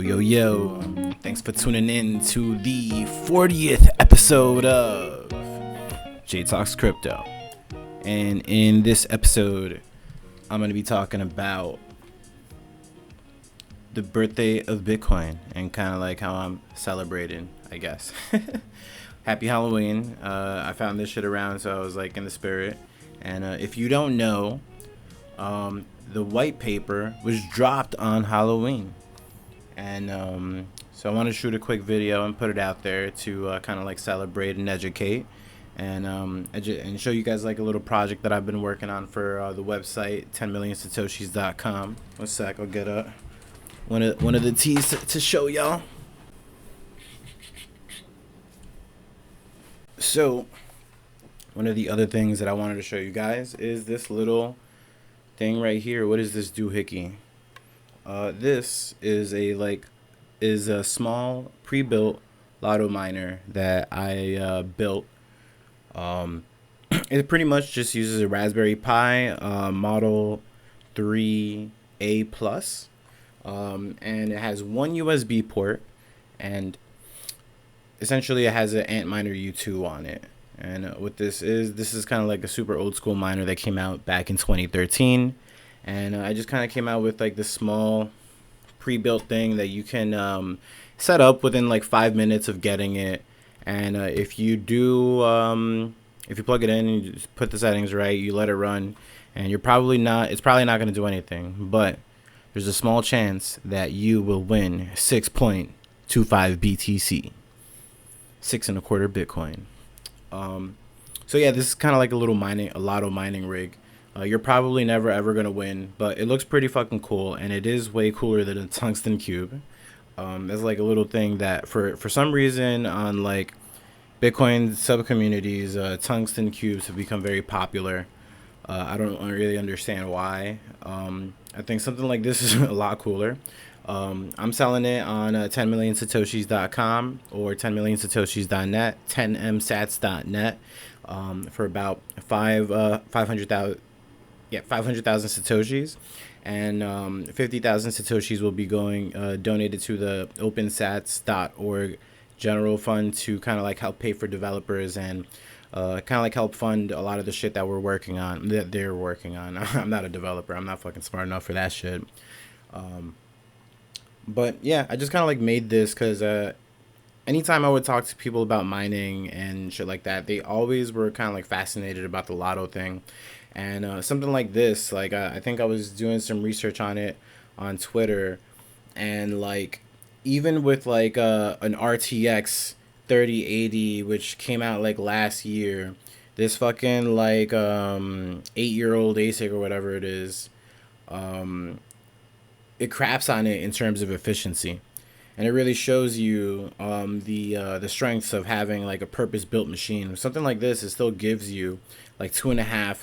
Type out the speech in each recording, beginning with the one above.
Yo. Thanks for tuning in to the 40th episode of J Talks Crypto. And in this episode, I'm going to be talking about the birthday of Bitcoin and kind of like how I'm celebrating, I guess. Happy Halloween. I found this shit around, so I was like in the spirit. And if you don't know, the white paper was dropped on Halloween. And so I want to shoot a quick video and put it out there to kind of like celebrate and educate and show you guys like a little project that I've been working on for the website 10millionsatoshis.com. One sec, I'll get one of the teas to show y'all. So one of the other things that I wanted to show you guys is this little thing right here. What is this doohickey? This is a small pre-built lotto miner that I built. It pretty much just uses a Raspberry Pi Model 3A Plus, and it has one USB port, and essentially it has an Antminer U2 on it. And what this is kind of like a super old school miner that came out back in 2013. And I just kind of came out with like this small pre-built thing that you can set up within like 5 minutes of getting it. And if you plug it in and you just put the settings right, you let it run, and it's probably not going to do anything. But there's a small chance that you will win 6.25 BTC, 6.25 Bitcoin. So yeah, this is kind of like a lotto mining rig. You're probably never ever gonna win, but it looks pretty fucking cool, and it is way cooler than a tungsten cube. There's like a little thing that for some reason on like Bitcoin sub communities, tungsten cubes have become very popular. I don't really understand why. I think something like this is a lot cooler. I'm selling it on 10millionsatoshis.com or 10millionsatoshis.net, 10msats.net, for about 500,000 satoshis, and 50,000 satoshis will be going donated to the opensats.org general fund to kind of like help pay for developers and kind of like help fund a lot of the shit that they're working on. I'm not a developer. I'm not fucking smart enough for that shit. But yeah, I just kind of like made this because anytime I would talk to people about mining and shit like that, they always were kind of like fascinated about the lotto thing. And something like this, like I think I was doing some research on it on Twitter, and like even with like an RTX 3080, which came out like last year, this fucking like 8-year-old ASIC or whatever it is, it craps on it in terms of efficiency. And it really shows you the strengths of having like a purpose-built machine. Something like this, it still gives you like 2.5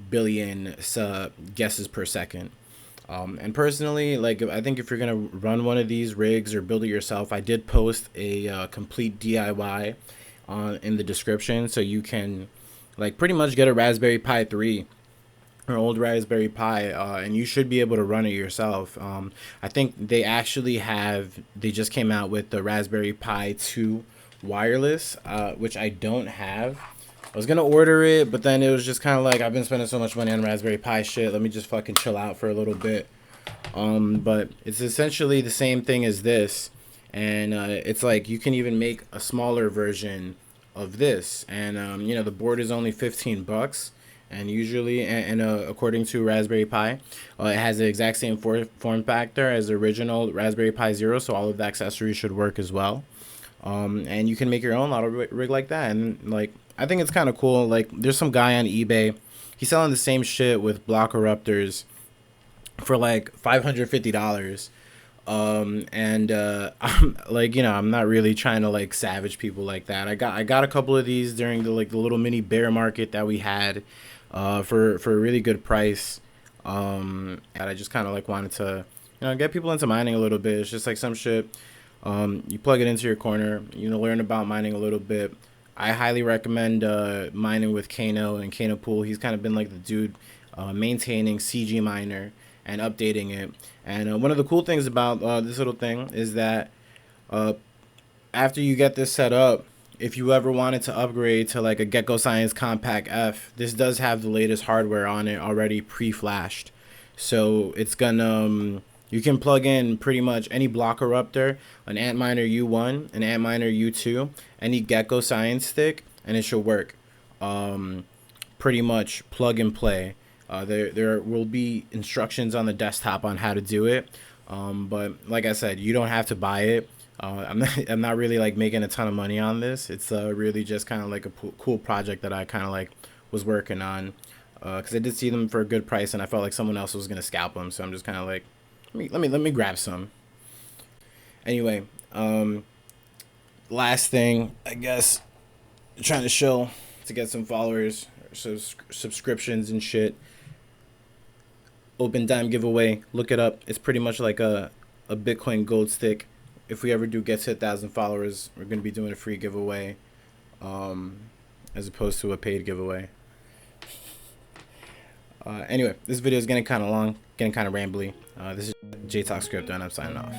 billion guesses per second. And personally, like I think if you're gonna run one of these rigs or build it yourself, I did post a complete DIY in the description, so you can like pretty much get a Raspberry Pi 3 or old Raspberry Pi, and you should be able to run it yourself. I think they just came out with the Raspberry Pi 2 wireless, which I don't have. I was gonna order it, but then it was just kind of like, I've been spending so much money on Raspberry Pi shit, let me just fucking chill out for a little bit. But it's essentially the same thing as this, and it's like you can even make a smaller version of this, and the board is only $15. And usually, according to Raspberry Pi, it has the exact same form factor as the original Raspberry Pi Zero, so all of the accessories should work as well. And you can make your own lotto rig like that, and like I think it's kind of cool. Like there's some guy on eBay, he's selling the same shit with block eruptors for like $550. I'm like, I'm not really trying to like savage people like that. I got a couple of these during the little mini bear market that we had for a really good price. And I just kind of like wanted to get people into mining a little bit. It's just like some shit, you plug it into your corner, learn about mining a little bit. I highly recommend mining with Kano and Kano Pool. He's kind of been like the dude maintaining CG Miner, and updating it. And one of the cool things about this little thing is that after you get this set up, if you ever wanted to upgrade to like a Gecko Science Compact F, this does have the latest hardware on it already pre-flashed. So it's gonna, you can plug in pretty much any block eruptor, an Antminer U1, an Antminer U2, any Gecko Science stick, and it should work. Pretty much plug and play. There will be instructions on the desktop on how to do it. But like I said, you don't have to buy it. I'm not really like making a ton of money on this. It's really just kind of like a cool project that I kind of like was working on, because I did see them for a good price and I felt like someone else was gonna scalp them. So I'm just kind of like, let me grab some. Anyway, last thing, I guess, trying to show to get some followers, subscriptions and shit. Open dime giveaway. Look it up. It's pretty much like a Bitcoin gold stick. If we ever do get to 1,000 followers, we're going to be doing a free giveaway, as opposed to a paid giveaway. Anyway, this video is getting kind of long, getting kind of rambly. This is JTC40, and I'm signing off.